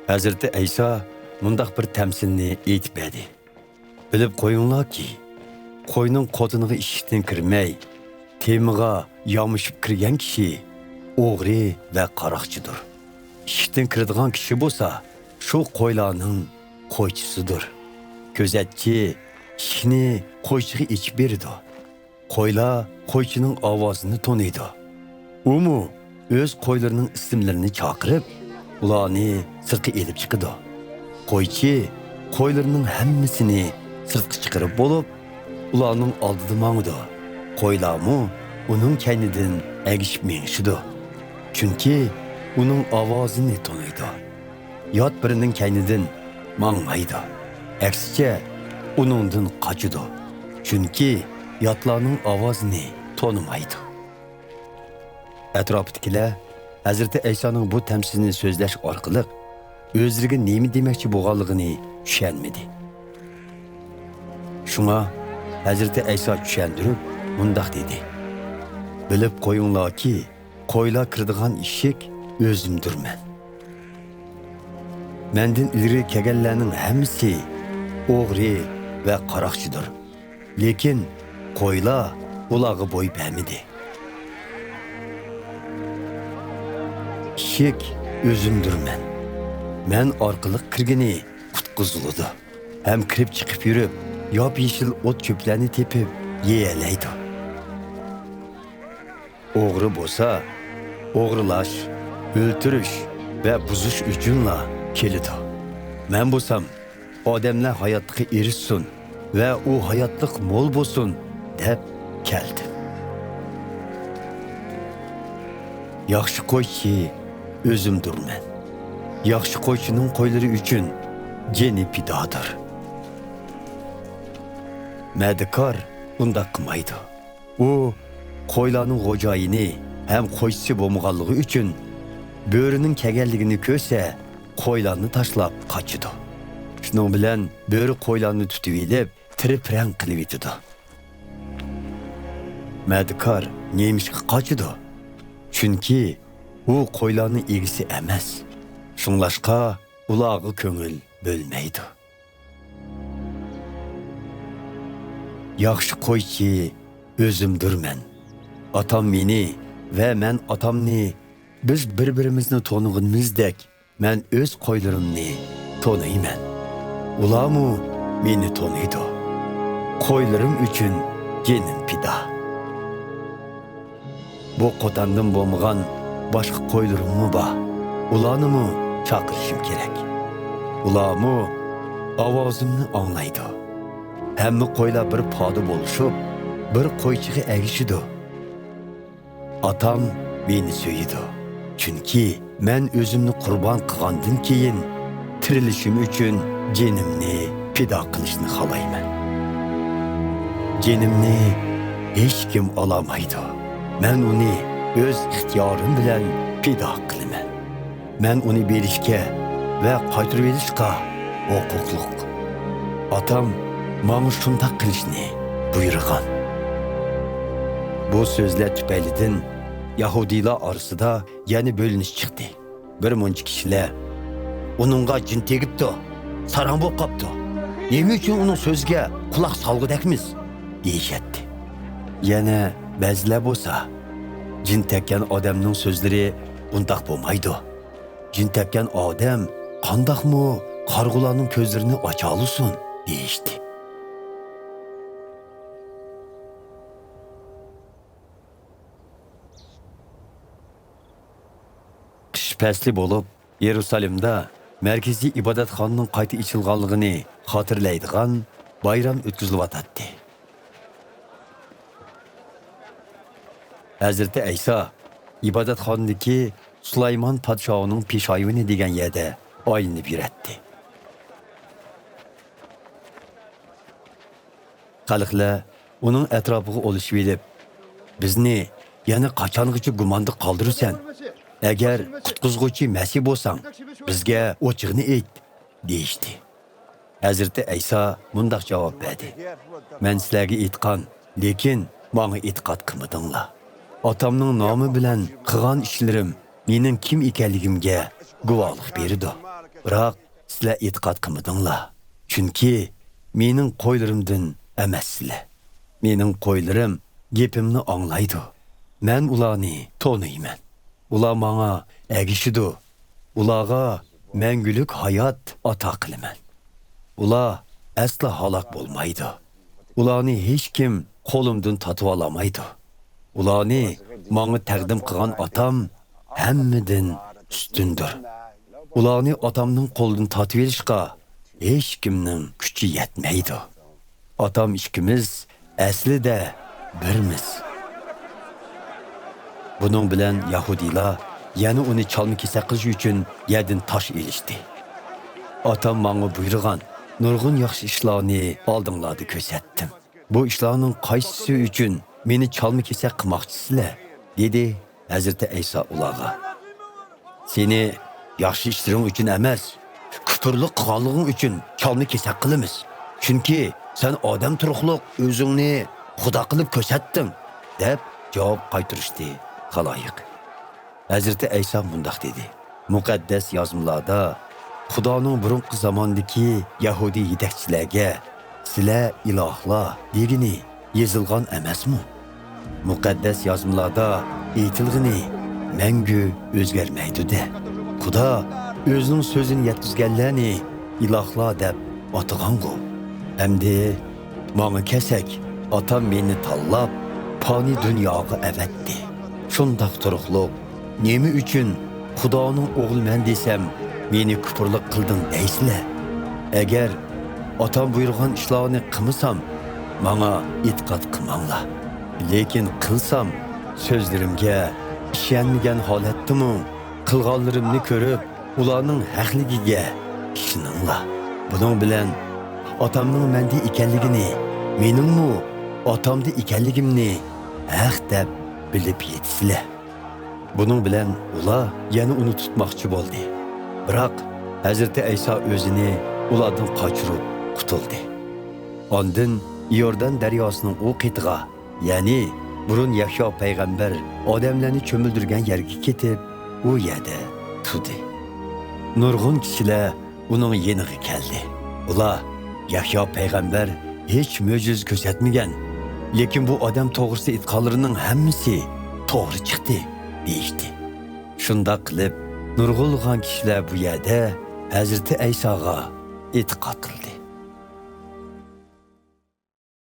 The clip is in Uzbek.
Hazreti İsa mundaq bir təmsilni aytib berdi. Bilib qoyunlar-ki, qoyunun qodiniga ishikdan kirmay, temiga yomishib kirgan kishi o'g'ri va qaroqchidir. Ishikdan kiradigan kishi bo'lsa, shu qo'ylarning qo'ychisidir. Ko'zatchi ishikni qo'ychiga ichib beradi. Qo'ylar qo'ychining ovozini toniydi. U o'z qo'ylarining ismlarini chaqirib, ularni sirtga elib chiqadi. Qo'ychi qo'ylarining hammasini sirtga chiqarib bo'lib, ularning oldida mangdi. Qo'ylarmi uning kaynidan agishib mengishidi. Chunki uning ovozini toniydi. Yot birining kaynidan mangmaydi. Aksicha uningdan qochidi. Chunki yotlarning ovozini tonimaydi. Atrofdagilar Hazreti İsa'nın bu təmsilini so'zlash orqali o'zlariga nima demoqchi bo'lganligini tushunmadi. Shunga Hazreti İsa tushundirib, mundaq dedi: "Bilib qo'yinglarki, qo'ylar kiradigan eshik o'zimdirman. Mendan ilgari kelganlarning hammasi o'g'ri va qaroqchidir. Lekin qo'ylar ularga bo'y bermadi. Eshik o'zimdirman. Men orqali kirgini qutqiziladi. Ham kirib chiqib yurib, yop-yeshil o't cho'plarni tepib yeyalaydi. O'g'ri bo'lsa, o'g'rilash, o'ltirish va buzish uchunla keladi. Men bo'lsam, odamlar hayotga erishsin va u hayotlik mo'l bo'lsin deb keldim. Yaxshi qo'ychi o'zimdirman. Yaxshi qo'ychining qo'ylari uchun jeni fidodir. Madikor undaq qilmaydi. U qo'ylarning xo'jayini ham qo'ychisi bo'lmaganligi uchun bo'rining kelganligini ko'rsa, qo'ylarni tashlab qochadi. Shuning bilan bo'ri qo'ylarni tutib elib, tirib-rang qilib yetadi. Madikor nemishga qochadi? Chunki u qo'ylarning egisi emas. Shunlashqa ularga ko'ngil bo'lmaydi. Yaxshi qo'ychi o'zimdirman. Atam meni va men atamni biz bir-birimizni toniganimizdek, men o'z qo'ylarimni toniyman. Ularmu meni toniydi. Qo'ylarim uchun jenim fido. Bu qo'tandan bo'lmagan boshqa qo'ylarimmi bor? Ularni chaqirishim kerak. Ularmi ovozimni anglaydi. Hamma qo'ylar bir poda bo'lishib, bir qo'ychiga agishidi. Atam meni so'yidi. Chunki men o'zimni qurbon qilgandan keyin tirilishim uchun jenimni fido qilishni xohlayman. Jenimni hech kim olamaydi. Men uni o'z ixtiyorim bilan fido qilaman. Men uni berishga va qaytarib olishga huquqliq. Atam menga shunday qilishni buyurgan. Bu so'zlar tufaylidan Yahudiylar orasida yana bo'linish chiqdi. Bir muncha kishilar uningga jin tegibdi, sarang bo'lib qopti. Nima uchun uning so'ziga quloq solgudakmiz deyishadi. Yana ba'zilar bo'lsa, jin tekkan odamning so'zlari undaq bo'lmaydi. Jin tekkan odam qandaqmi qarg'ularning ko'zlarini ocha olsin deyishdi. Qish fasli bo'lib, Yerusalimda markaziy ibodatxonaning qayta ochilganligini xotirlaydigan bayram o'tkazilyotdi. Hazreti İsa ibodatxonadagi Sulaymon podshohining peshoyini degan yerda oyinib yuradi. Xalqlar uning atrofiga olishib elib, bizni yana qachongacha gumonda qoldirursan? Agar qutqizg'uvchi Masih bo'lsang, bizga ochiqni ayt, deyishdi. Hazreti İsa mundaq javob berdi: Men sizlarga aytgan, lekin menga e'tiqod qilmadinglar. Atamning nomi bilan qilgan ishlarim mening kim ekanligimga guvohlik berdi. Biroq sizlar e'tiqod qilmadinglar. Chunki mening qo'ylarimdan emassizlar. Mening qo'ylarim gapimni anglaydi. Men ularni tanıyman. Ular menga ergishidi. Ularga mangulik hayot ato qilaman. Ular asla halok bo'lmaydi. Ularni hech kim qo'limdan tatib olamaydi. Ularni menga taqdim qilgan otam hammadan ustundir. Ularni otamning qo'lidan tatib olishga hech kimning kuchi yetmaydi. Otam ikkimiz aslida birmiz. Bunun bilan Yahudilar yana uni chalma-kesak qilish uchun yerdan tosh elishdi. Otam menga buyurgan nurg'un yaxshi ishlarni oldinglarda ko'rsatdim. Bu ishlarning qaysisi uchun meni chalma-kesak qilmoqchisizlar? Dedi Hazrati Ayso ularga. Seni yaxshi ishlaring uchun emas, kufrlik qilganliging uchun chalma-kesak qilamiz. Chunki sen odam turuqliq o'zingni xudo qilib ko'rsatding, deb javob qaytarishdi xaloyiq. Hazrati Ayso bundoq dedi. Muqaddas yozmalarda Xudoning burunqi zamondagi Yahudi yetakchilarga sizlar ilohlar degini yozilgan emasmi? Muqaddas yozmalarda aytilgani mangu o'zgarmaydi-da. Xudo o'zining so'zini yetkazganlarni ilohlar deb atagan-ku. Endi menga kelsak, otam meni tanlab fani dunyoga avatdi. Shundoq turuqliq, nima uchun Xudoning o'g'liman desam, meni kufrlik qilding deysizlar? Agar otam buyurgan ishlarni qilmasam, menga e'tiqod qilmanglar. Lekin qilsam, so'zlarimga ishonmagan holatdimi, qilganlarimni ko'rib, ularning haqligiga ishoninglar. Buning bilan otamning menda ekanligini, meningmi otamda ekanligimni haq deb bilib yetisizlar. Buning bilan ular yana uni tutmoqchi bo'ldi. Biroq Hazrati Ayso o'zini ulardan qochirib qutuldi. Ondan Yordan daryosining u qitg'a, ya'ni burun Yahyo payg'ambar odamlarni cho'mildirgan yerga ketib, u yerda turdi. Nurg'un kishilar uning yeniga keldi. Ular Yahyo payg'ambar hech mo'jiz ko'rsatmagan, lekin bu odam to'g'risida aytganlarining hammasi to'g'ri chiqdi, deyishdi. Shunda qilib nurg'ulg'an kishilar bu yerda Hazrati Aysoga e'tiqod qildi.